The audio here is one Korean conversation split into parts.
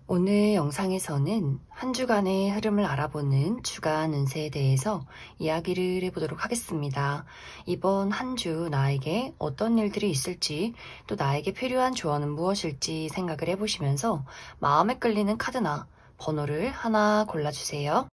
오늘 영상에서는 한 주간의 흐름을 알아보는 주간 운세에 대해서 이야기를 해보도록 하겠습니다. 이번 한 주 나에게 어떤 일들이 있을지, 또 나에게 필요한 조언은 무엇일지 생각을 해보시면서 마음에 끌리는 카드나 번호를 하나 골라주세요.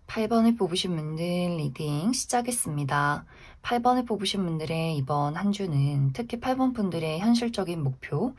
8번을 뽑으신 분들 리딩 시작했습니다. 8번을 뽑으신 분들의 이번 한 주는 특히 8번 분들의 현실적인 목표,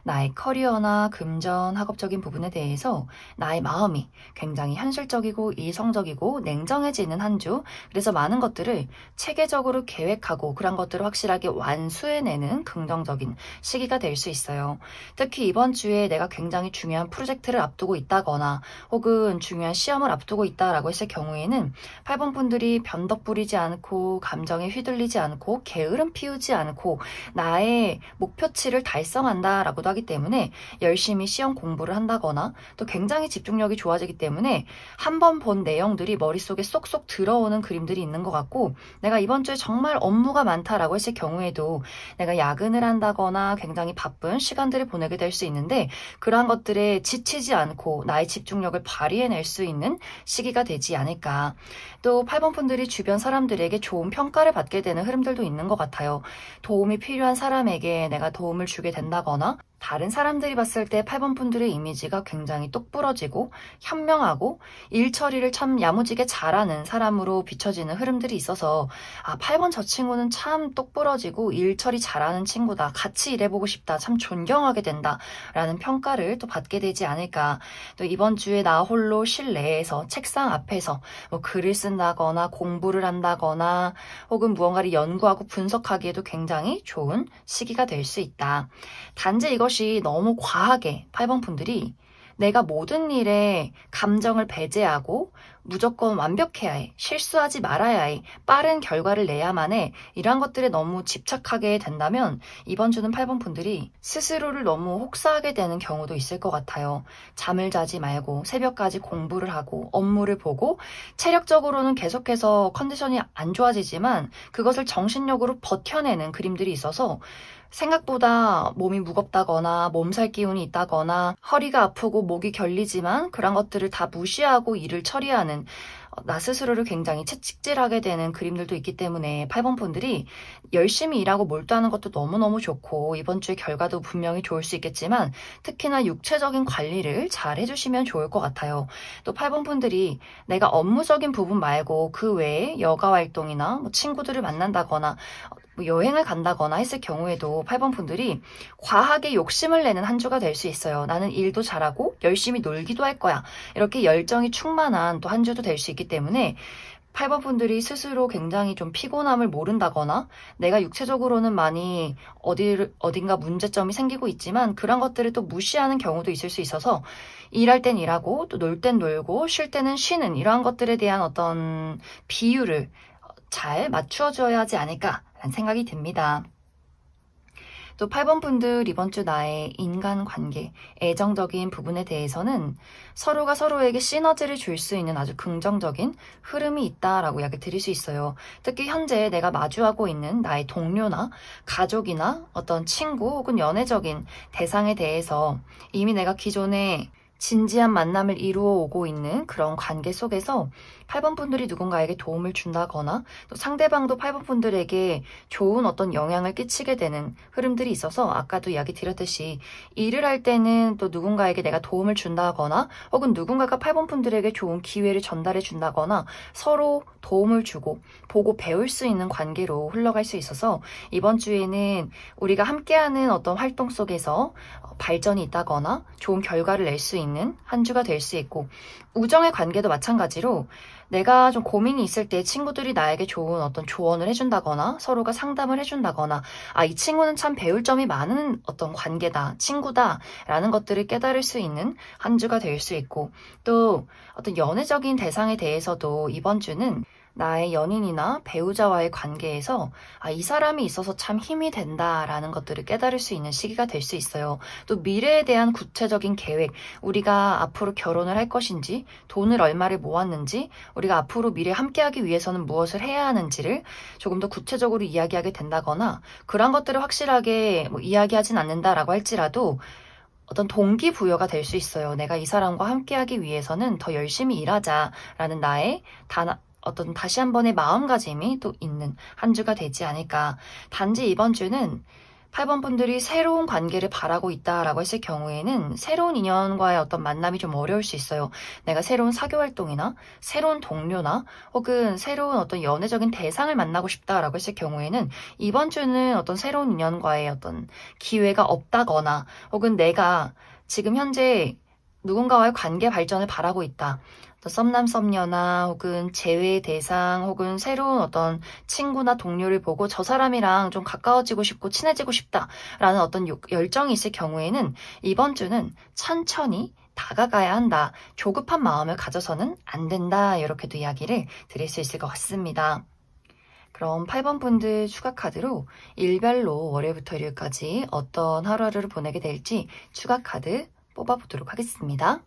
나의 커리어나 금전, 학업적인 부분에 대해서 나의 마음이 굉장히 현실적이고 이성적이고 냉정해지는 한 주, 그래서 많은 것들을 체계적으로 계획하고 그런 것들을 확실하게 완수해내는 긍정적인 시기가 될 수 있어요. 특히 이번 주에 내가 굉장히 중요한 프로젝트를 앞두고 있다거나 혹은 중요한 시험을 앞두고 있다라고 했을 경우에는 8번 분들이 변덕 부리지 않고 감정에 휘둘리지 않고 게으름 피우지 않고 나의 목표치를 달성한다라고도 하기 때문에 열심히 시험 공부를 한다거나 또 굉장히 집중력이 좋아지기 때문에 한 번 본 내용들이 머릿속에 쏙쏙 들어오는 그림들이 있는 것 같고, 내가 이번 주에 정말 업무가 많다라고 했을 경우에도 내가 야근을 한다거나 굉장히 바쁜 시간들을 보내게 될 수 있는데, 그러한 것들에 지치지 않고 나의 집중력을 발휘해낼 수 있는 시기가 되지 않을까. 또 8번 분들이 주변 사람들에게 좋은 평가를 받게 되는 흐름들도 있는 것 같아요. 도움이 필요한 사람에게 내가 도움을 주게 된다거나, 다른 사람들이 봤을 때 8번 분들의 이미지가 굉장히 똑부러지고 현명하고 일 처리를 참 야무지게 잘하는 사람으로 비춰지는 흐름들이 있어서 8번 저 친구는 참 똑부러지고 일 처리 잘하는 친구다. 같이 일해보고 싶다. 참 존경하게 된다. 라는 평가를 또 받게 되지 않을까. 또 이번 주에 나 홀로 실내에서 책상 앞에서 뭐 글을 쓴다거나 공부를 한다거나 혹은 무언가를 연구하고 분석하기에도 굉장히 좋은 시기가 될 수 있다. 단지 이것이 너무 과하게 8번 분들이 내가 모든 일에 감정을 배제하고 무조건 완벽해야 해, 실수하지 말아야 해, 빠른 결과를 내야만 해, 이러한 것들에 너무 집착하게 된다면 이번 주는 8번 분들이 스스로를 너무 혹사하게 되는 경우도 있을 것 같아요. 잠을 자지 말고 새벽까지 공부를 하고 업무를 보고 체력적으로는 계속해서 컨디션이 안 좋아지지만 그것을 정신력으로 버텨내는 그림들이 있어서 생각보다 몸이 무겁다거나 몸살 기운이 있다거나 허리가 아프고 목이 결리지만 그런 것들을 다 무시하고 일을 처리하는 나 스스로를 굉장히 채찍질하게 되는 그림들도 있기 때문에 8번 분들이 열심히 일하고 몰두하는 것도 너무너무 좋고 이번 주의 결과도 분명히 좋을 수 있겠지만 특히나 육체적인 관리를 잘 해주시면 좋을 것 같아요. 또 8번 분들이 내가 업무적인 부분 말고 그 외에 여가 활동이나 뭐 친구들을 만난다거나 뭐 여행을 간다거나 했을 경우에도 8번 분들이 과하게 욕심을 내는 한 주가 될 수 있어요. 나는 일도 잘하고 열심히 놀기도 할 거야. 이렇게 열정이 충만한 또 한 주도 될 수 있기 때문에 8번 분들이 스스로 굉장히 좀 피곤함을 모른다거나 내가 육체적으로는 많이 어딘가 문제점이 생기고 있지만 그런 것들을 또 무시하는 경우도 있을 수 있어서 일할 땐 일하고 또 놀 땐 놀고 쉴 때는 쉬는 이러한 것들에 대한 어떤 비율을 잘 맞추어줘야 하지 않을까라는 생각이 듭니다. 또 8번 분들 이번 주 나의 인간관계, 애정적인 부분에 대해서는 서로가 서로에게 시너지를 줄 수 있는 아주 긍정적인 흐름이 있다라고 이야기 드릴 수 있어요. 특히 현재 내가 마주하고 있는 나의 동료나 가족이나 어떤 친구 혹은 연애적인 대상에 대해서 이미 내가 기존에 진지한 만남을 이루어 오고 있는 그런 관계 속에서 8번 분들이 누군가에게 도움을 준다거나 또 상대방도 8번 분들에게 좋은 어떤 영향을 끼치게 되는 흐름들이 있어서 아까도 이야기 드렸듯이 일을 할 때는 또 누군가에게 내가 도움을 준다거나 혹은 누군가가 8번 분들에게 좋은 기회를 전달해 준다거나 서로 도움을 주고 보고 배울 수 있는 관계로 흘러갈 수 있어서 이번 주에는 우리가 함께하는 어떤 활동 속에서 발전이 있다거나 좋은 결과를 낼 수 있는 한 주가 될 수 있고 우정의 관계도 마찬가지로 내가 좀 고민이 있을 때 친구들이 나에게 좋은 어떤 조언을 해준다거나 서로가 상담을 해준다거나 이 친구는 참 배울 점이 많은 어떤 관계다, 친구다 라는 것들을 깨달을 수 있는 한 주가 될 수 있고 또 어떤 연애적인 대상에 대해서도 이번 주는 나의 연인이나 배우자와의 관계에서 이 사람이 있어서 참 힘이 된다라는 것들을 깨달을 수 있는 시기가 될 수 있어요. 또 미래에 대한 구체적인 계획, 우리가 앞으로 결혼을 할 것인지, 돈을 얼마를 모았는지, 우리가 앞으로 미래 함께하기 위해서는 무엇을 해야 하는지를 조금 더 구체적으로 이야기하게 된다거나 그런 것들을 확실하게 이야기하진 않는다라고 할지라도 어떤 동기부여가 될 수 있어요. 내가 이 사람과 함께하기 위해서는 더 열심히 일하자라는 나의 어떤 다시 한 번의 마음가짐이 또 있는 한 주가 되지 않을까. 단지 이번 주는 8번 분들이 새로운 관계를 바라고 있다라고 했을 경우에는 새로운 인연과의 어떤 만남이 좀 어려울 수 있어요. 내가 새로운 사교 활동이나 새로운 동료나 혹은 새로운 어떤 연애적인 대상을 만나고 싶다라고 했을 경우에는 이번 주는 어떤 새로운 인연과의 어떤 기회가 없다거나 혹은 내가 지금 현재 누군가와의 관계 발전을 바라고 있다. 썸남 썸녀나 혹은 재회 대상 혹은 새로운 어떤 친구나 동료를 보고 저 사람이랑 좀 가까워지고 싶고 친해지고 싶다라는 어떤 열정이 있을 경우에는 이번 주는 천천히 다가가야 한다. 조급한 마음을 가져서는 안 된다. 이렇게도 이야기를 드릴 수 있을 것 같습니다. 그럼 8번 분들 추가 카드로 일별로 월요일부터 일요일까지 어떤 하루하루를 보내게 될지 추가 카드 뽑아보도록 하겠습니다.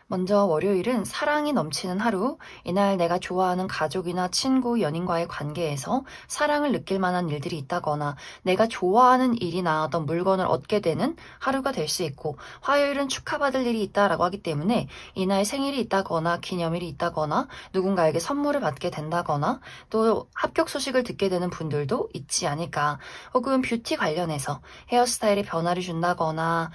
먼저 월요일은 사랑이 넘치는 하루, 이날 내가 좋아하는 가족이나 친구, 연인과의 관계에서 사랑을 느낄 만한 일들이 있다거나 내가 좋아하는 일이나 어떤 물건을 얻게 되는 하루가 될 수 있고 화요일은 축하받을 일이 있다라고 하기 때문에 이날 생일이 있다거나 기념일이 있다거나 누군가에게 선물을 받게 된다거나 또 합격 소식을 듣게 되는 분들도 있지 않을까. 혹은 뷰티 관련해서 헤어스타일에 변화를 준다거나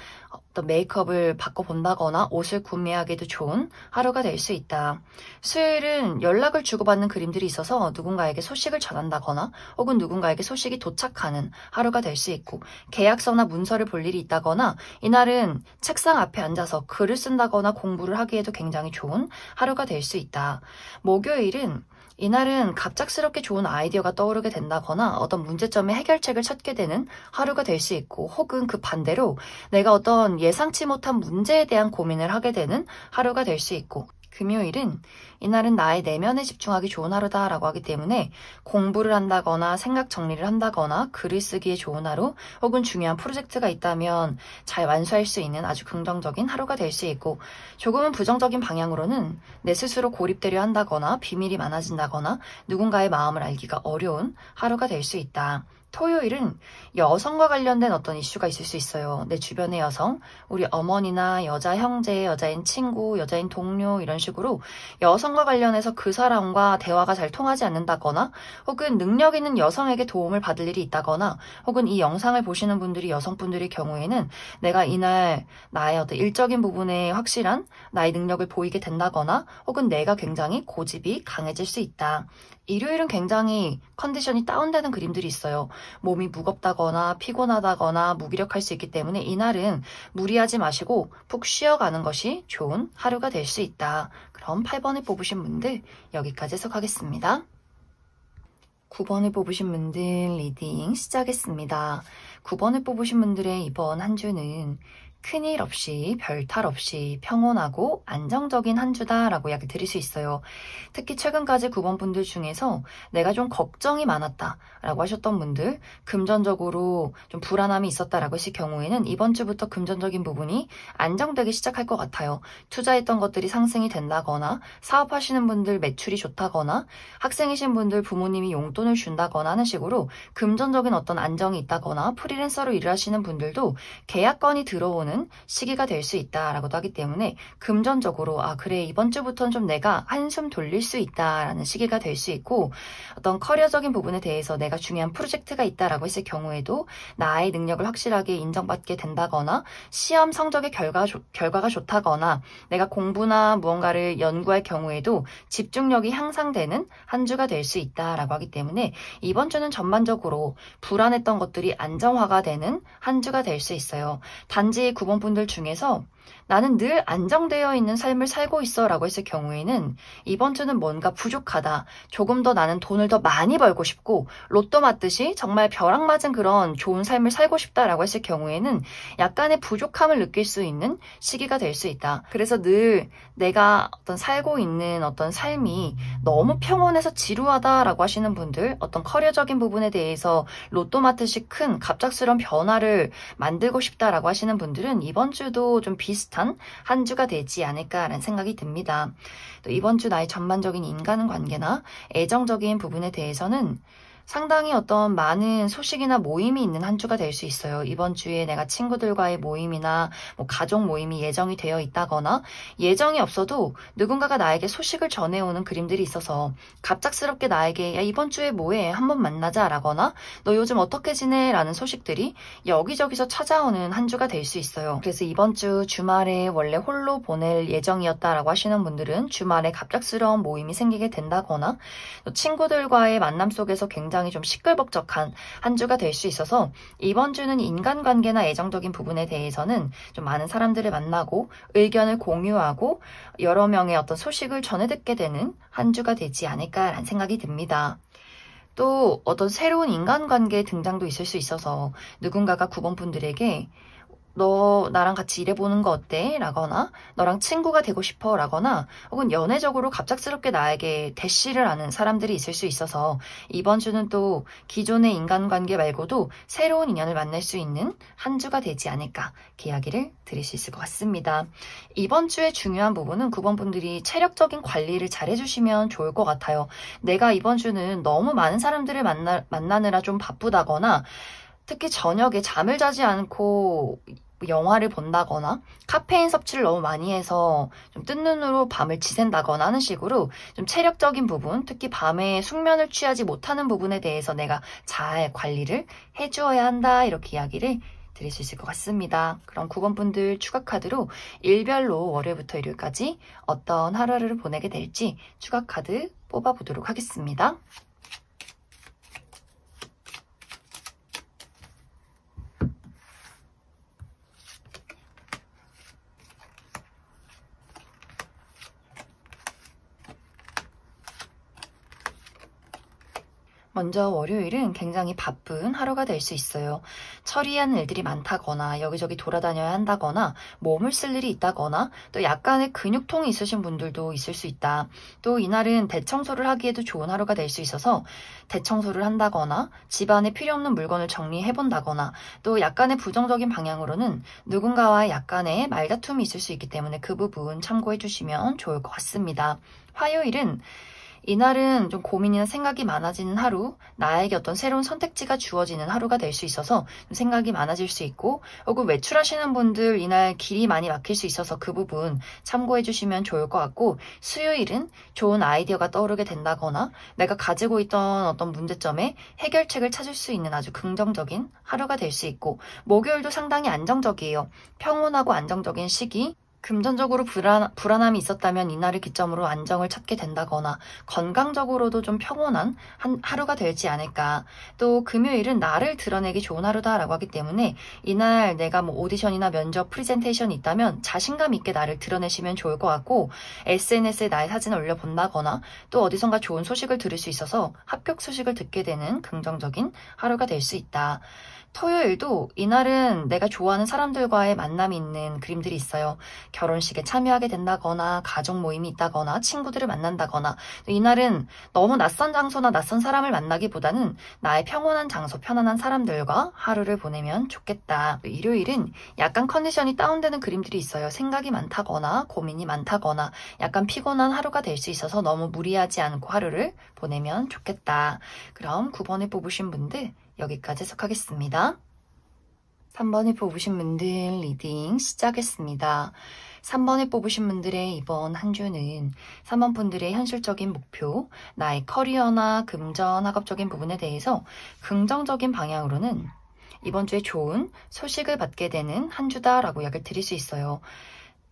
어떤 메이크업을 바꿔본다거나 옷을 구매하기도 좋은 하루가 될 수 있다. 수요일은 연락을 주고받는 그림들이 있어서 누군가에게 소식을 전한다거나 혹은 누군가에게 소식이 도착하는 하루가 될 수 있고 계약서나 문서를 볼 일이 있다거나 이날은 책상 앞에 앉아서 글을 쓴다거나 공부를 하기에도 굉장히 좋은 하루가 될 수 있다. 목요일은 이날은 갑작스럽게 좋은 아이디어가 떠오르게 된다거나 어떤 문제점의 해결책을 찾게 되는 하루가 될 수 있고 혹은 그 반대로 내가 어떤 예상치 못한 문제에 대한 고민을 하게 되는 하루가 될 수 있고 금요일은 이날은 나의 내면에 집중하기 좋은 하루다라고 하기 때문에 공부를 한다거나 생각 정리를 한다거나 글을 쓰기에 좋은 하루 혹은 중요한 프로젝트가 있다면 잘 완수할 수 있는 아주 긍정적인 하루가 될 수 있고 조금은 부정적인 방향으로는 내 스스로 고립되려 한다거나 비밀이 많아진다거나 누군가의 마음을 알기가 어려운 하루가 될 수 있다. 토요일은 여성과 관련된 어떤 이슈가 있을 수 있어요. 내 주변의 여성, 우리 어머니나 여자 형제, 여자인 친구, 여자인 동료 이런 식으로 여성과 관련해서 그 사람과 대화가 잘 통하지 않는다거나 혹은 능력 있는 여성에게 도움을 받을 일이 있다거나 혹은 이 영상을 보시는 분들이 여성분들의 경우에는 내가 이날 나의 어떤 일적인 부분에 확실한 나의 능력을 보이게 된다거나 혹은 내가 굉장히 고집이 강해질 수 있다. 일요일은 굉장히 컨디션이 다운되는 그림들이 있어요. 몸이 무겁다거나 피곤하다거나 무기력할 수 있기 때문에 이날은 무리하지 마시고 푹 쉬어가는 것이 좋은 하루가 될 수 있다. 그럼 8번을 뽑으신 분들 여기까지 해석하겠습니다. 9번을 뽑으신 분들 리딩 시작했습니다. 9번을 뽑으신 분들의 이번 한 주는 큰일 없이 별탈 없이 평온하고 안정적인 한 주다라고 이야기 드릴 수 있어요. 특히 최근까지 9번 분들 중에서 내가 좀 걱정이 많았다라고 하셨던 분들, 금전적으로 좀 불안함이 있었다라고 하실 경우에는 이번 주부터 금전적인 부분이 안정되기 시작할 것 같아요. 투자했던 것들이 상승이 된다거나 사업하시는 분들 매출이 좋다거나 학생이신 분들 부모님이 용돈을 준다거나 하는 식으로 금전적인 어떤 안정이 있다거나 프리랜서로 일을 하시는 분들도 계약건이 들어오는 시기가 될 수 있다라고도 하기 때문에 금전적으로 그래 이번 주부터는 좀 내가 한숨 돌릴 수 있다라는 시기가 될 수 있고 어떤 커리어적인 부분에 대해서 내가 중요한 프로젝트가 있다라고 했을 경우에도 나의 능력을 확실하게 인정받게 된다거나 시험 성적의 결과가 좋다거나 내가 공부나 무언가를 연구할 경우에도 집중력이 향상되는 한 주가 될 수 있다라고 하기 때문에 이번 주는 전반적으로 불안했던 것들이 안정화가 되는 한 주가 될 수 있어요. 단지 9번 분들 중에서 나는 늘 안정되어 있는 삶을 살고 있어 라고 했을 경우에는 이번 주는 뭔가 부족하다. 조금 더 나는 돈을 더 많이 벌고 싶고 로또 맞듯이 정말 벼락 맞은 그런 좋은 삶을 살고 싶다라고 했을 경우에는 약간의 부족함을 느낄 수 있는 시기가 될 수 있다. 그래서 늘 내가 어떤 살고 있는 어떤 삶이 너무 평온해서 지루하다라고 하시는 분들, 어떤 커리어적인 부분에 대해서 로또 맞듯이 큰 갑작스러운 변화를 만들고 싶다라고 하시는 분들은 이번 주도 좀 비슷한 한 주가 되지 않을까라는 생각이 듭니다. 또 이번 주 나의 전반적인 인간관계나 애정적인 부분에 대해서는 상당히 어떤 많은 소식이나 모임이 있는 한 주가 될 수 있어요. 이번 주에 내가 친구들과의 모임이나 가족 모임이 예정이 되어 있다거나 예정이 없어도 누군가가 나에게 소식을 전해오는 그림들이 있어서 갑작스럽게 나에게 야 이번 주에 뭐해? 한번 만나자 라거나 너 요즘 어떻게 지내? 라는 소식들이 여기저기서 찾아오는 한 주가 될 수 있어요. 그래서 이번 주 주말에 원래 홀로 보낼 예정이었다라고 하시는 분들은 주말에 갑작스러운 모임이 생기게 된다거나 또 친구들과의 만남 속에서 굉장히 좀 시끌벅적한 한 주가 될 수 있어서 이번 주는 인간관계나 애정적인 부분에 대해서는 좀 많은 사람들을 만나고 의견을 공유하고 여러 명의 어떤 소식을 전해 듣게 되는 한 주가 되지 않을까라는 생각이 듭니다. 또 어떤 새로운 인간관계의 등장도 있을 수 있어서 누군가가 9번 분들에게 너 나랑 같이 일해보는 거 어때? 라거나 너랑 친구가 되고 싶어? 라거나 혹은 연애적으로 갑작스럽게 나에게 대시를 하는 사람들이 있을 수 있어서 이번 주는 또 기존의 인간관계 말고도 새로운 인연을 만날 수 있는 한 주가 되지 않을까 그 이야기를 드릴 수 있을 것 같습니다. 이번 주의 중요한 부분은 9번 분들이 체력적인 관리를 잘 해주시면 좋을 것 같아요. 내가 이번 주는 너무 많은 사람들을 만나느라 좀 바쁘다거나 특히 저녁에 잠을 자지 않고 영화를 본다거나 카페인 섭취를 너무 많이 해서 좀 뜬 눈으로 밤을 지샌다거나 하는 식으로 좀 체력적인 부분, 특히 밤에 숙면을 취하지 못하는 부분에 대해서 내가 잘 관리를 해주어야 한다 이렇게 이야기를 드릴 수 있을 것 같습니다. 그럼 9번 분들 추가 카드로 일별로 월요일부터 일요일까지 어떤 하루를 보내게 될지 추가 카드 뽑아보도록 하겠습니다. 먼저 월요일은 굉장히 바쁜 하루가 될 수 있어요. 처리하는 일들이 많다거나 여기저기 돌아다녀야 한다거나 몸을 쓸 일이 있다거나 또 약간의 근육통이 있으신 분들도 있을 수 있다. 또 이날은 대청소를 하기에도 좋은 하루가 될 수 있어서 대청소를 한다거나 집안에 필요 없는 물건을 정리해본다거나 또 약간의 부정적인 방향으로는 누군가와 약간의 말다툼이 있을 수 있기 때문에 그 부분 참고해 주시면 좋을 것 같습니다. 화요일은 이날은 좀 고민이나 생각이 많아지는 하루, 나에게 어떤 새로운 선택지가 주어지는 하루가 될 수 있어서 좀 생각이 많아질 수 있고 혹은 외출하시는 분들 이날 길이 많이 막힐 수 있어서 그 부분 참고해 주시면 좋을 것 같고 수요일은 좋은 아이디어가 떠오르게 된다거나 내가 가지고 있던 어떤 문제점에 해결책을 찾을 수 있는 아주 긍정적인 하루가 될 수 있고 목요일도 상당히 안정적이에요. 평온하고 안정적인 시기, 금전적으로 불안함이 있었다면 이날을 기점으로 안정을 찾게 된다거나 건강적으로도 좀 평온한 하루가 되지 않을까. 또 금요일은 나를 드러내기 좋은 하루다라고 하기 때문에 이날 내가 뭐 오디션이나 면접, 프리젠테이션이 있다면 자신감 있게 나를 드러내시면 좋을 것 같고, SNS에 나의 사진을 올려본다거나 또 어디선가 좋은 소식을 들을 수 있어서 합격 소식을 듣게 되는 긍정적인 하루가 될 수 있다. 토요일도 이날은 내가 좋아하는 사람들과의 만남이 있는 그림들이 있어요. 결혼식에 참여하게 된다거나 가족 모임이 있다거나 친구들을 만난다거나, 이날은 너무 낯선 장소나 낯선 사람을 만나기보다는 나의 평온한 장소, 편안한 사람들과 하루를 보내면 좋겠다. 일요일은 약간 컨디션이 다운되는 그림들이 있어요. 생각이 많다거나 고민이 많다거나 약간 피곤한 하루가 될 수 있어서 너무 무리하지 않고 하루를 보내면 좋겠다. 그럼 9번을 뽑으신 분들 여기까지 해석하겠습니다. 3번을 뽑으신 분들 리딩 시작했습니다. 3번을 뽑으신 분들의 이번 한 주는 3번 분들의 현실적인 목표, 나의 커리어나 금전, 학업적인 부분에 대해서 긍정적인 방향으로는 이번 주에 좋은 소식을 받게 되는 한 주다라고 이야기를 드릴 수 있어요.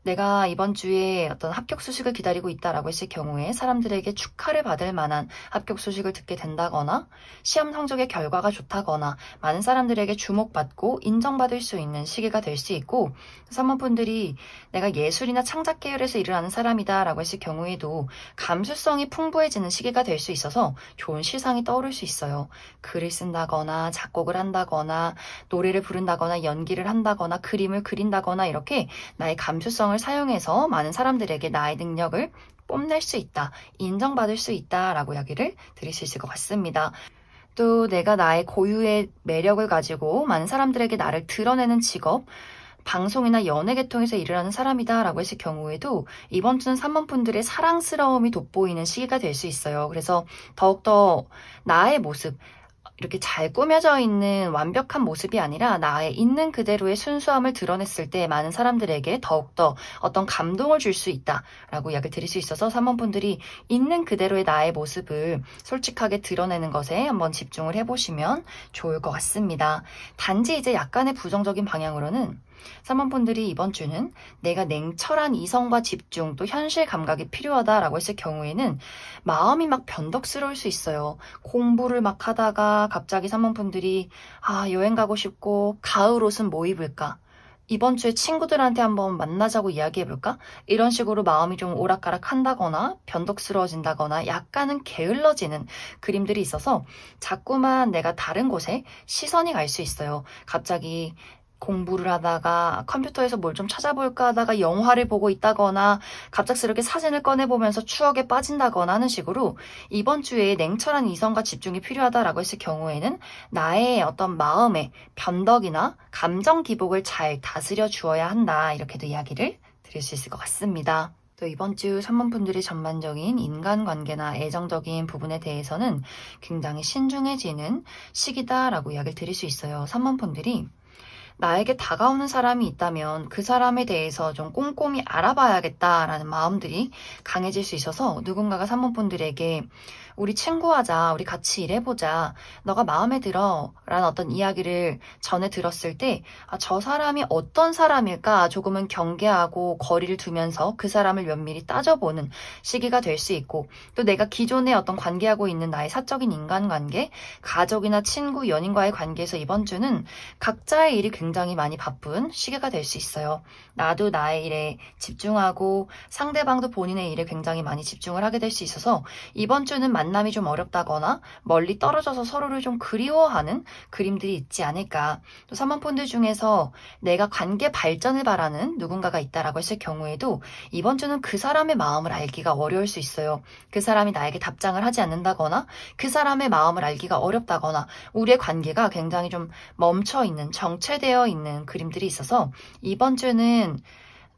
내가 이번 주에 어떤 합격 소식을 기다리고 있다라고 했을 경우에 사람들에게 축하를 받을 만한 합격 소식을 듣게 된다거나, 시험 성적의 결과가 좋다거나 많은 사람들에게 주목받고 인정받을 수 있는 시기가 될 수 있고, 3번 분들이 내가 예술이나 창작 계열에서 일을 하는 사람이다 라고 했을 경우에도 감수성이 풍부해지는 시기가 될 수 있어서 좋은 시상이 떠오를 수 있어요. 글을 쓴다거나 작곡을 한다거나 노래를 부른다거나 연기를 한다거나 그림을 그린다거나 이렇게 나의 감수성을 사용해서 많은 사람들에게 나의 능력을 뽐낼 수 있다, 인정받을 수 있다라고 이야기를 드릴 수 있을 것 같습니다. 또 내가 나의 고유의 매력을 가지고 많은 사람들에게 나를 드러내는 직업, 방송이나 연예 계통에서 일을 하는 사람이다 라고 했을 경우에도 이번 주는 3번 분들의 사랑스러움이 돋보이는 시기가 될 수 있어요. 그래서 더욱더 나의 모습, 이렇게 잘 꾸며져 있는 완벽한 모습이 아니라 나의 있는 그대로의 순수함을 드러냈을 때 많은 사람들에게 더욱더 어떤 감동을 줄 수 있다라고 이야기를 드릴 수 있어서 3번 분들이 있는 그대로의 나의 모습을 솔직하게 드러내는 것에 한번 집중을 해보시면 좋을 것 같습니다. 단지 이제 약간의 부정적인 방향으로는 3번 분들이 이번 주는 내가 냉철한 이성과 집중 또 현실 감각이 필요하다라고 했을 경우에는 마음이 막 변덕스러울 수 있어요. 공부를 막 하다가 갑자기 3번 분들이 여행 가고 싶고 가을 옷은 뭐 입을까? 이번 주에 친구들한테 한번 만나자고 이야기해볼까? 이런 식으로 마음이 좀 오락가락 한다거나 변덕스러워진다거나 약간은 게을러지는 그림들이 있어서 자꾸만 내가 다른 곳에 시선이 갈 수 있어요. 갑자기 공부를 하다가 컴퓨터에서 뭘 좀 찾아볼까 하다가 영화를 보고 있다거나 갑작스럽게 사진을 꺼내보면서 추억에 빠진다거나 하는 식으로 이번 주에 냉철한 이성과 집중이 필요하다라고 했을 경우에는 나의 어떤 마음의 변덕이나 감정 기복을 잘 다스려 주어야 한다, 이렇게도 이야기를 드릴 수 있을 것 같습니다. 또 이번 주 3번 분들의 전반적인 인간관계나 애정적인 부분에 대해서는 굉장히 신중해지는 시기다라고 이야기를 드릴 수 있어요. 3번 분들이 나에게 다가오는 사람이 있다면 그 사람에 대해서 좀 꼼꼼히 알아봐야겠다라는 마음들이 강해질 수 있어서 누군가가 3번 분들에게 우리 친구하자, 우리 같이 일해보자, 너가 마음에 들어 라는 어떤 이야기를 전에 들었을 때 저 사람이 어떤 사람일까 조금은 경계하고 거리를 두면서 그 사람을 면밀히 따져보는 시기가 될 수 있고, 또 내가 기존에 어떤 관계하고 있는 나의 사적인 인간관계, 가족이나 친구, 연인과의 관계에서 이번 주는 각자의 일이 굉장히 많이 바쁜 시기가 될 수 있어요. 나도 나의 일에 집중하고 상대방도 본인의 일에 굉장히 많이 집중을 하게 될 수 있어서 이번 주는 만남이 좀 어렵다거나 멀리 떨어져서 서로를 좀 그리워하는 그림들이 있지 않을까. 또 3번 분들 중에서 내가 관계 발전을 바라는 누군가가 있다라고 했을 경우에도 이번 주는 그 사람의 마음을 알기가 어려울 수 있어요. 그 사람이 나에게 답장을 하지 않는다거나 그 사람의 마음을 알기가 어렵다거나 우리의 관계가 굉장히 좀 멈춰있는, 정체되어 있는 그림들이 있어서 이번 주는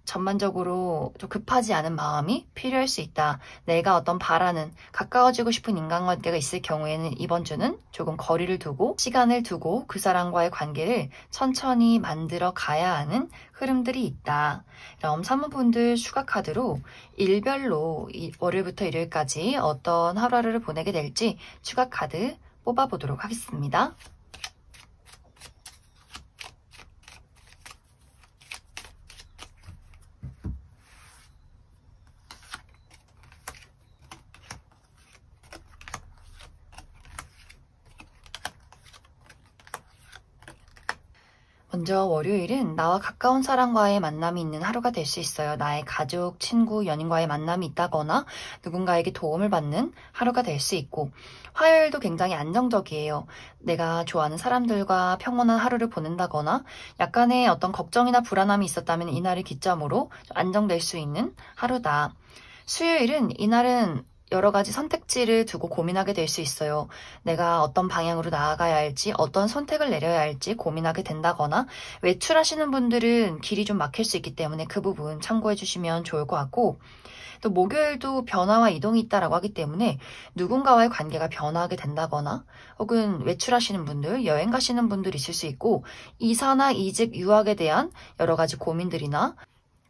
전반적으로 좀 급하지 않은 마음이 필요할 수 있다. 내가 어떤 바라는 가까워지고 싶은 인간관계가 있을 경우에는 이번 주는 조금 거리를 두고 시간을 두고 그 사람과의 관계를 천천히 만들어 가야 하는 흐름들이 있다. 그럼 사모분들 추가 카드로 일별로 월요일부터 일요일까지 어떤 하루를 보내게 될지 추가 카드 뽑아보도록 하겠습니다. 먼저 월요일은 나와 가까운 사람과의 만남이 있는 하루가 될 수 있어요. 나의 가족, 친구, 연인과의 만남이 있다거나 누군가에게 도움을 받는 하루가 될 수 있고, 화요일도 굉장히 안정적이에요. 내가 좋아하는 사람들과 평온한 하루를 보낸다거나 약간의 어떤 걱정이나 불안함이 있었다면 이날을 기점으로 안정될 수 있는 하루다. 수요일은 이날은 여러 가지 선택지를 두고 고민하게 될 수 있어요. 내가 어떤 방향으로 나아가야 할지, 어떤 선택을 내려야 할지 고민하게 된다거나, 외출하시는 분들은 길이 좀 막힐 수 있기 때문에 그 부분 참고해 주시면 좋을 것 같고, 또 목요일도 변화와 이동이 있다라고 하기 때문에 누군가와의 관계가 변화하게 된다거나, 혹은 외출하시는 분들, 여행 가시는 분들 있을 수 있고, 이사나 이직, 유학에 대한 여러 가지 고민들이나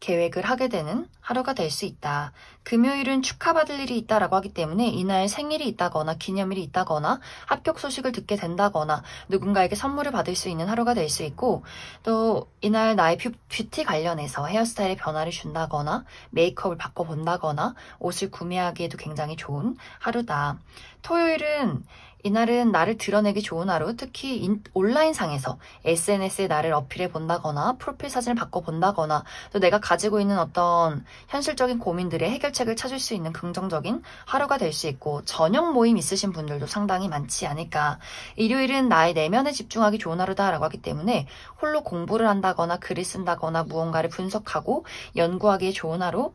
계획을 하게 되는 하루가 될 수 있다. 금요일은 축하받을 일이 있다라고 하기 때문에 이날 생일이 있다거나 기념일이 있다거나 합격 소식을 듣게 된다거나 누군가에게 선물을 받을 수 있는 하루가 될 수 있고, 또 이날 나의 뷰티 관련해서 헤어스타일에 변화를 준다거나 메이크업을 바꿔본다거나 옷을 구매하기에도 굉장히 좋은 하루다. 토요일은 이날은 나를 드러내기 좋은 하루, 특히 온라인상에서 SNS에 나를 어필해 본다거나 프로필 사진을 바꿔본다거나 또 내가 가지고 있는 어떤 현실적인 고민들의 해결책을 찾을 수 있는 긍정적인 하루가 될 수 있고, 저녁 모임 있으신 분들도 상당히 많지 않을까. 일요일은 나의 내면에 집중하기 좋은 하루다라고 하기 때문에 홀로 공부를 한다거나 글을 쓴다거나 무언가를 분석하고 연구하기에 좋은 하루.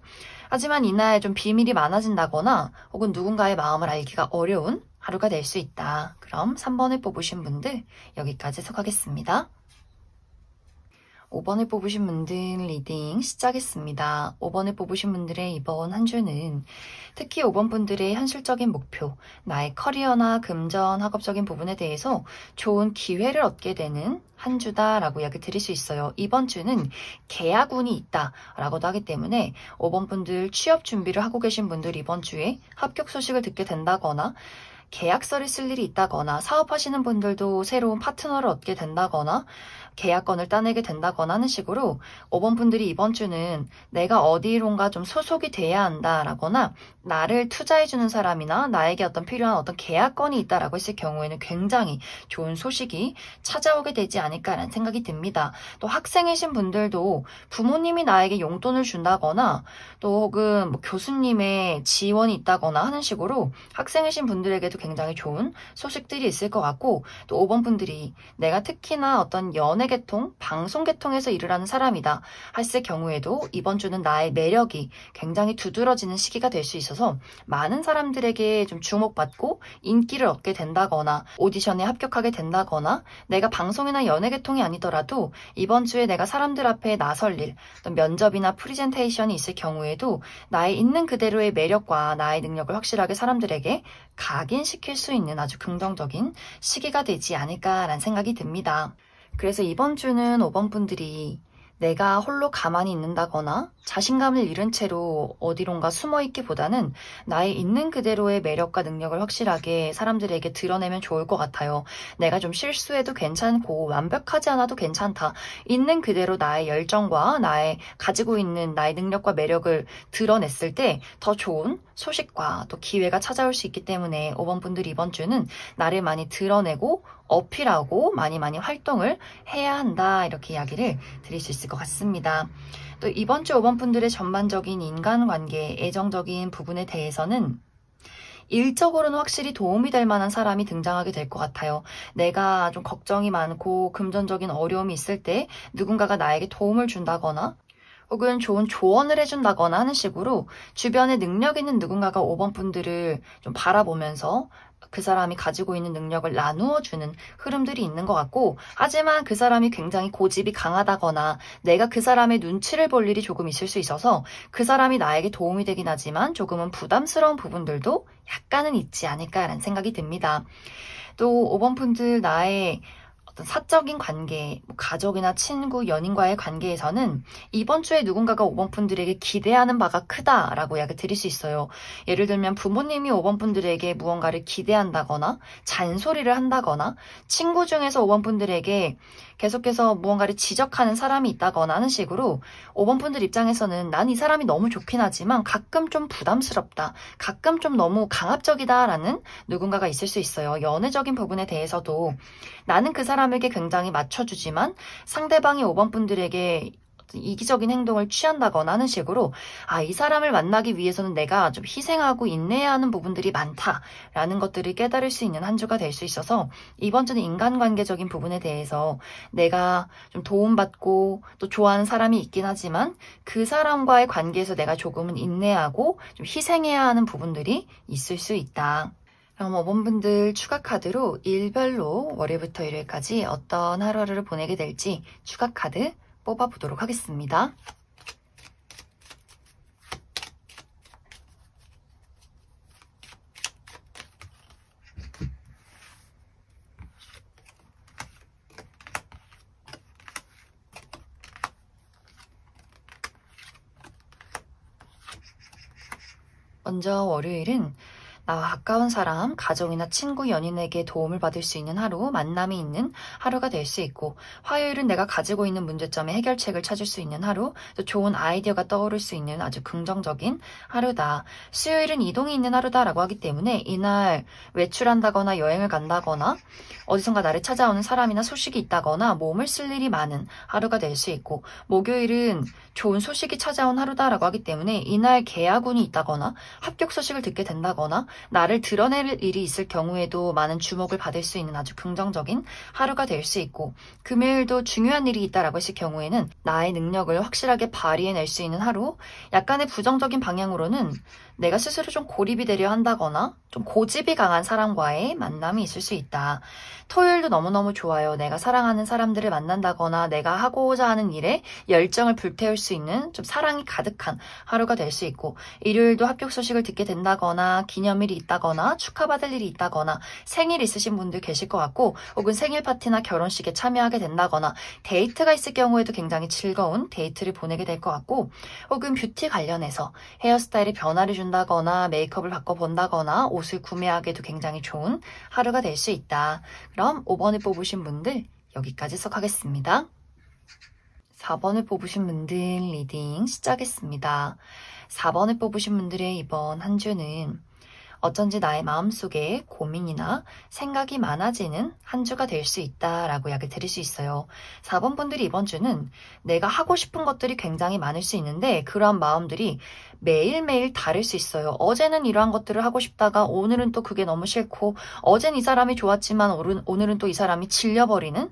하지만 이날 좀 비밀이 많아진다거나 혹은 누군가의 마음을 알기가 어려운 하루가 될 수 있다. 그럼 3번을 뽑으신 분들 여기까지 해석하겠습니다. 5번을 뽑으신 분들 리딩 시작했습니다. 5번을 뽑으신 분들의 이번 한 주는 특히 5번 분들의 현실적인 목표, 나의 커리어나 금전, 학업적인 부분에 대해서 좋은 기회를 얻게 되는 한 주다라고 이야기 드릴 수 있어요. 이번 주는 계약운이 있다라고도 하기 때문에 5번 분들 취업 준비를 하고 계신 분들 이번 주에 합격 소식을 듣게 된다거나 계약서를 쓸 일이 있다거나 사업하시는 분들도 새로운 파트너를 얻게 된다거나 계약건을 따내게 된다거나 하는 식으로 5번 분들이 이번 주는 내가 어디론가 좀 소속이 돼야 한다라거나 나를 투자해주는 사람이나 나에게 어떤 필요한 어떤 계약건이 있다라고 했을 경우에는 굉장히 좋은 소식이 찾아오게 되지 않을까라는 생각이 듭니다. 또 학생이신 분들도 부모님이 나에게 용돈을 준다거나 또 혹은 뭐 교수님의 지원이 있다거나 하는 식으로 학생이신 분들에게도 굉장히 좋은 소식들이 있을 것 같고, 또 5번 분들이 내가 특히나 어떤 연예계통, 방송계통에서 일을 하는 사람이다 했을 경우에도 이번 주는 나의 매력이 굉장히 두드러지는 시기가 될 수 있어서 많은 사람들에게 좀 주목받고 인기를 얻게 된다거나 오디션에 합격하게 된다거나, 내가 방송이나 연예계통이 아니더라도 이번 주에 내가 사람들 앞에 나설 일, 어떤 면접이나 프리젠테이션이 있을 경우에도 나의 있는 그대로의 매력과 나의 능력을 확실하게 사람들에게 각인시킬 수 있는 아주 긍정적인 시기가 되지 않을까라는 생각이 듭니다. 그래서 이번 주는 5번 분들이 내가 홀로 가만히 있는다거나 자신감을 잃은 채로 어디론가 숨어있기보다는 나의 있는 그대로의 매력과 능력을 확실하게 사람들에게 드러내면 좋을 것 같아요. 내가 좀 실수해도 괜찮고 완벽하지 않아도 괜찮다. 있는 그대로 나의 열정과 나의 가지고 있는 나의 능력과 매력을 드러냈을 때 더 좋은 소식과 또 기회가 찾아올 수 있기 때문에 5번 분들이 이번 주는 나를 많이 드러내고 어필하고 많이 활동을 해야 한다, 이렇게 이야기를 드릴 수 있을 것 같습니다. 또 이번 주 5번 분들의 전반적인 인간관계, 애정적인 부분에 대해서는 일적으로는 확실히 도움이 될 만한 사람이 등장하게 될 것 같아요. 내가 좀 걱정이 많고 금전적인 어려움이 있을 때 누군가가 나에게 도움을 준다거나 혹은 좋은 조언을 해준다거나 하는 식으로 주변에 능력 있는 누군가가 5번 분들을 좀 바라보면서 그 사람이 가지고 있는 능력을 나누어주는 흐름들이 있는 것 같고, 하지만 그 사람이 굉장히 고집이 강하다거나 내가 그 사람의 눈치를 볼 일이 조금 있을 수 있어서 그 사람이 나에게 도움이 되긴 하지만 조금은 부담스러운 부분들도 약간은 있지 않을까라는 생각이 듭니다. 또 5번 분들 나의 사적인 관계, 가족이나 친구, 연인과의 관계에서는 이번 주에 누군가가 5번 분들에게 기대하는 바가 크다라고 이야기 드릴 수 있어요. 예를 들면 부모님이 5번 분들에게 무언가를 기대한다거나 잔소리를 한다거나 친구 중에서 5번 분들에게 계속해서 무언가를 지적하는 사람이 있다거나 하는 식으로 5번 분들 입장에서는 난 이 사람이 너무 좋긴 하지만 가끔 좀 부담스럽다, 가끔 좀 너무 강압적이다라는 누군가가 있을 수 있어요. 연애적인 부분에 대해서도 나는 그 사람 사람에게 굉장히 맞춰주지만 상대방이 5번 분들에게 이기적인 행동을 취한다거나 하는 식으로 이 사람을 만나기 위해서는 내가 좀 희생하고 인내해야 하는 부분들이 많다라는 것들을 깨달을 수 있는 한 주가 될 수 있어서 이번 주는 인간관계적인 부분에 대해서 내가 좀 도움받고 또 좋아하는 사람이 있긴 하지만 그 사람과의 관계에서 내가 조금은 인내하고 좀 희생해야 하는 부분들이 있을 수 있다. 그럼 5번 분들 추가 카드로 일별로 월요일부터 일요일까지 어떤 하루하루를 보내게 될지 추가 카드 뽑아보도록 하겠습니다. 먼저 월요일은 나와 가까운 사람, 가족이나 친구, 연인에게 도움을 받을 수 있는 하루, 만남이 있는 하루가 될 수 있고, 화요일은 내가 가지고 있는 문제점의 해결책을 찾을 수 있는 하루, 또 좋은 아이디어가 떠오를 수 있는 아주 긍정적인 하루다. 수요일은 이동이 있는 하루다라고 하기 때문에 이날 외출한다거나 여행을 간다거나 어디선가 나를 찾아오는 사람이나 소식이 있다거나 몸을 쓸 일이 많은 하루가 될 수 있고, 목요일은 좋은 소식이 찾아온 하루다라고 하기 때문에 이날 계약운이 있다거나 합격 소식을 듣게 된다거나 나를 드러낼 일이 있을 경우에도 많은 주목을 받을 수 있는 아주 긍정적인 하루가 될 수 있고, 금요일도 중요한 일이 있다라고 했을 경우에는 나의 능력을 확실하게 발휘해낼 수 있는 하루, 약간의 부정적인 방향으로는 내가 스스로 좀 고립이 되려 한다거나 좀 고집이 강한 사람과의 만남이 있을 수 있다. 토요일도 너무너무 좋아요. 내가 사랑하는 사람들을 만난다거나 내가 하고자 하는 일에 열정을 불태울 수 있는 좀 사랑이 가득한 하루가 될 수 있고, 일요일도 합격 소식을 듣게 된다거나 기념일이 있다거나 축하받을 일이 있다거나 생일 있으신 분들 계실 것 같고, 혹은 생일 파티나 결혼식에 참여하게 된다거나 데이트가 있을 경우에도 굉장히 즐거운 데이트를 보내게 될 것 같고, 혹은 뷰티 관련해서 헤어스타일의 변화를 준다거나 메이크업을 바꿔본다거나 옷을 구매하기에도 굉장히 좋은 하루가 될 수 있다. 그럼 5번을 뽑으신 분들 여기까지 쏙하겠습니다. 4번을 뽑으신 분들 리딩 시작했습니다. 4번을 뽑으신 분들의 이번 한 주는 어쩐지 나의 마음속에 고민이나 생각이 많아지는 한 주가 될 수 있다라고 이야기 드릴 수 있어요. 4번 분들이 이번 주는 내가 하고 싶은 것들이 굉장히 많을 수 있는데 그러한 마음들이 매일매일 다를 수 있어요. 어제는 이러한 것들을 하고 싶다가 오늘은 또 그게 너무 싫고, 어젠 이 사람이 좋았지만 오늘은 또 이 사람이 질려버리는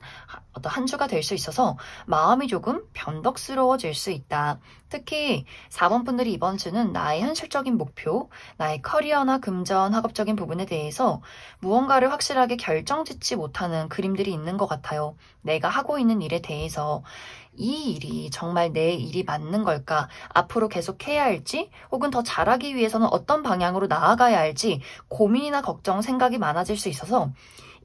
어떤 한 주가 될 수 있어서 마음이 조금 변덕스러워질 수 있다. 특히 4번 분들이 이번 주는 나의 현실적인 목표, 나의 커리어나 금전, 학업적인 부분에 대해서 무언가를 확실하게 결정짓지 못하는 그림들이 있는 것 같아요. 내가 하고 있는 일에 대해서 이 일이 정말 내 일이 맞는 걸까? 앞으로 계속 해야 할지, 혹은 더 잘하기 위해서는 어떤 방향으로 나아가야 할지 고민이나 걱정, 생각이 많아질 수 있어서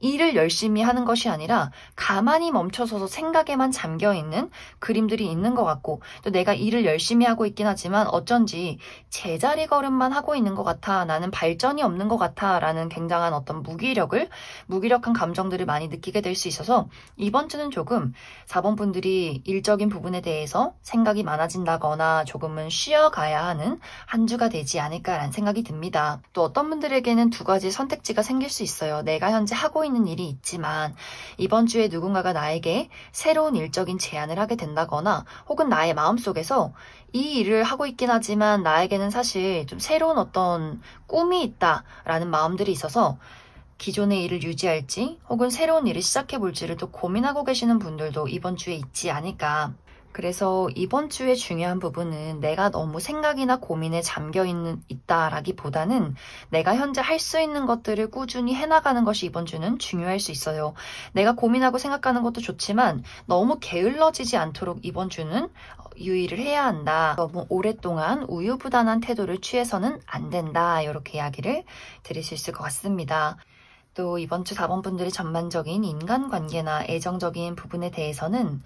일을 열심히 하는 것이 아니라 가만히 멈춰서서 생각에만 잠겨있는 그림들이 있는 것 같고, 또 내가 일을 열심히 하고 있긴 하지만 어쩐지 제자리 걸음만 하고 있는 것 같아, 나는 발전이 없는 것 같아 라는 굉장한 어떤 무기력한 감정들을 많이 느끼게 될 수 있어서 이번 주는 조금 4번 분들이 일적인 부분에 대해서 생각이 많아진다거나 조금은 쉬어가야 하는 한 주가 되지 않을까라는 생각이 듭니다. 또 어떤 분들에게는 두 가지 선택지가 생길 수 있어요. 내가 현재 하고 있는 일이 있지만 이번 주에 누군가가 나에게 새로운 일적인 제안을 하게 된다거나, 혹은 나의 마음속에서 이 일을 하고 있긴 하지만 나에게는 사실 좀 새로운 어떤 꿈이 있다라는 마음들이 있어서 기존의 일을 유지할지 혹은 새로운 일을 시작해볼지를 또 고민하고 계시는 분들도 이번 주에 있지 않을까. 그래서 이번 주의 중요한 부분은 내가 너무 생각이나 고민에 있다라기보다는 내가 현재 할 수 있는 것들을 꾸준히 해나가는 것이 이번 주는 중요할 수 있어요. 내가 고민하고 생각하는 것도 좋지만 너무 게을러지지 않도록 이번 주는 유의를 해야 한다. 너무 오랫동안 우유부단한 태도를 취해서는 안 된다. 이렇게 이야기를 드릴 수 있을 것 같습니다. 또 이번 주 4번 분들의 전반적인 인간관계나 애정적인 부분에 대해서는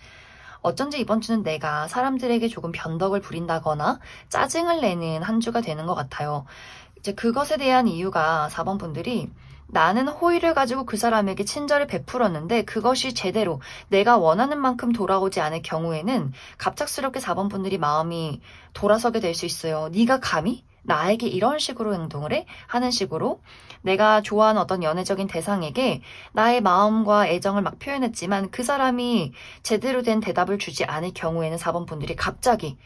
어쩐지 이번 주는 내가 사람들에게 조금 변덕을 부린다거나 짜증을 내는 한 주가 되는 것 같아요. 이제 그것에 대한 이유가 4번 분들이 나는 호의를 가지고 그 사람에게 친절을 베풀었는데 그것이 제대로 내가 원하는 만큼 돌아오지 않을 경우에는 갑작스럽게 4번 분들이 마음이 돌아서게 될 수 있어요. 네가 감히? 나에게 이런 식으로 행동을 해? 하는 식으로 내가 좋아하는 어떤 연애적인 대상에게 나의 마음과 애정을 막 표현했지만 그 사람이 제대로 된 대답을 주지 않을 경우에는 4번 분들이 갑자기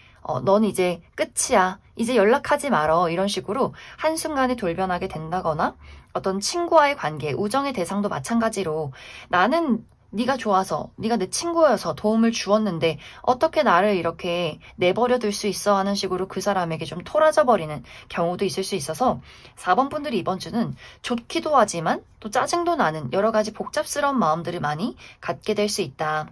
넌 이제 끝이야. 이제 연락하지 말어. 이런 식으로 한순간에 돌변하게 된다거나 어떤 친구와의 관계, 우정의 대상도 마찬가지로 나는 네가 좋아서, 네가 내 친구여서 도움을 주었는데 어떻게 나를 이렇게 내버려 둘 수 있어 하는 식으로 그 사람에게 좀 토라져 버리는 경우도 있을 수 있어서 4번 분들이 이번 주는 좋기도 하지만 또 짜증도 나는 여러 가지 복잡스러운 마음들을 많이 갖게 될 수 있다.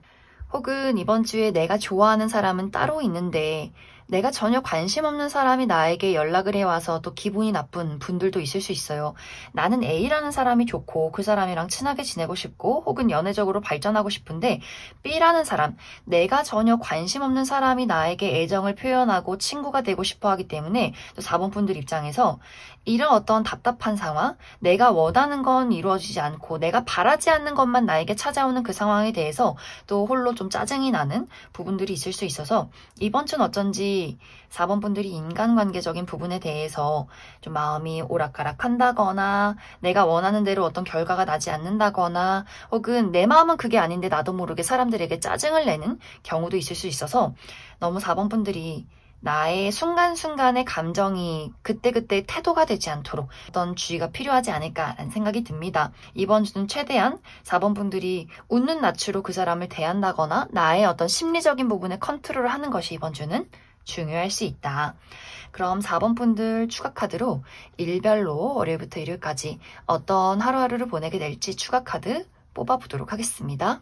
혹은 이번 주에 내가 좋아하는 사람은 따로 있는데 내가 전혀 관심 없는 사람이 나에게 연락을 해와서 또 기분이 나쁜 분들도 있을 수 있어요. 나는 A라는 사람이 좋고 그 사람이랑 친하게 지내고 싶고 혹은 연애적으로 발전하고 싶은데 B라는 사람, 내가 전혀 관심 없는 사람이 나에게 애정을 표현하고 친구가 되고 싶어 하기 때문에 또 4번 분들 입장에서 이런 어떤 답답한 상황, 내가 원하는 건 이루어지지 않고 내가 바라지 않는 것만 나에게 찾아오는 그 상황에 대해서 또 홀로 좀 짜증이 나는 부분들이 있을 수 있어서 이번 주는 어쩐지 4번 분들이 인간관계적인 부분에 대해서 좀 마음이 오락가락한다거나 내가 원하는 대로 어떤 결과가 나지 않는다거나 혹은 내 마음은 그게 아닌데 나도 모르게 사람들에게 짜증을 내는 경우도 있을 수 있어서 너무 4번 분들이 나의 순간순간의 감정이 그때그때 태도가 되지 않도록 어떤 주의가 필요하지 않을까라는 생각이 듭니다. 이번 주는 최대한 4번 분들이 웃는 낯으로 그 사람을 대한다거나 나의 어떤 심리적인 부분에 컨트롤을 하는 것이 이번 주는 중요할 수 있다. 그럼 4번 분들 추가 카드로 일별로 월요일부터 일요일까지 어떤 하루하루를 보내게 될지 추가 카드 뽑아보도록 하겠습니다.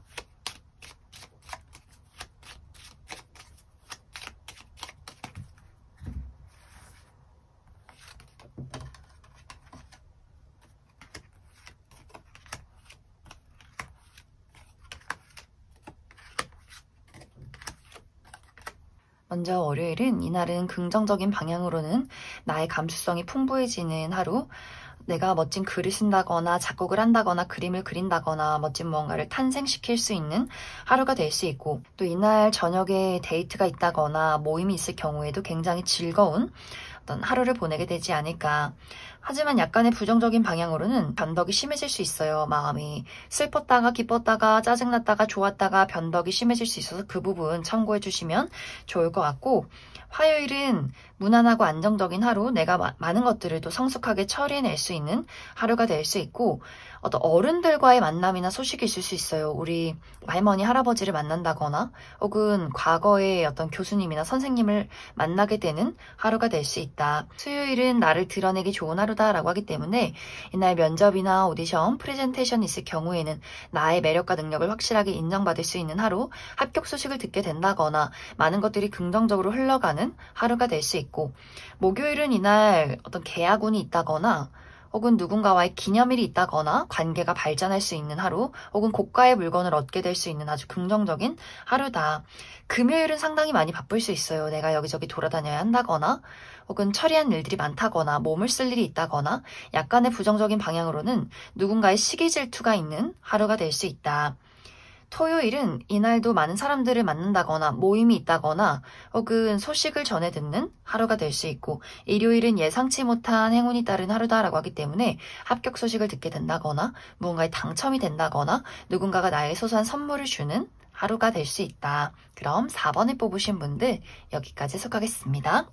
먼저 월요일은 이날은 긍정적인 방향으로는 나의 감수성이 풍부해지는 하루, 내가 멋진 글을 쓴다거나 작곡을 한다거나 그림을 그린다거나 멋진 무언가를 탄생시킬 수 있는 하루가 될 수 있고 또 이날 저녁에 데이트가 있다거나 모임이 있을 경우에도 굉장히 즐거운 어떤 하루를 보내게 되지 않을까. 하지만 약간의 부정적인 방향으로는 변덕이 심해질 수 있어요. 마음이 슬펐다가 기뻤다가 짜증났다가 좋았다가 변덕이 심해질 수 있어서 그 부분 참고해 주시면 좋을 것 같고 화요일은 무난하고 안정적인 하루, 내가 많은 것들을 또 성숙하게 처리해낼 수 있는 하루가 될 수 있고 어떤 어른들과의 만남이나 소식이 있을 수 있어요. 우리 할머니, 할아버지를 만난다거나 혹은 과거의 어떤 교수님이나 선생님을 만나게 되는 하루가 될 수 있다. 수요일은 나를 드러내기 좋은 하루다라고 하기 때문에 이날 면접이나 오디션, 프레젠테이션이 있을 경우에는 나의 매력과 능력을 확실하게 인정받을 수 있는 하루, 합격 소식을 듣게 된다거나 많은 것들이 긍정적으로 흘러가는 하루가 될 수 있고 목요일은 이날 어떤 계약운이 있다거나 혹은 누군가와의 기념일이 있다거나 관계가 발전할 수 있는 하루 혹은 고가의 물건을 얻게 될 수 있는 아주 긍정적인 하루다. 금요일은 상당히 많이 바쁠 수 있어요. 내가 여기저기 돌아다녀야 한다거나 혹은 처리한 일들이 많다거나 몸을 쓸 일이 있다거나 약간의 부정적인 방향으로는 누군가의 시기 질투가 있는 하루가 될 수 있다. 토요일은 이날도 많은 사람들을 만난다거나 모임이 있다거나 혹은 소식을 전해 듣는 하루가 될 수 있고 일요일은 예상치 못한 행운이 따른 하루다라고 하기 때문에 합격 소식을 듣게 된다거나 무언가에 당첨이 된다거나 누군가가 나에게 소소한 선물을 주는 하루가 될 수 있다. 그럼 4번을 뽑으신 분들 여기까지 해석하겠습니다.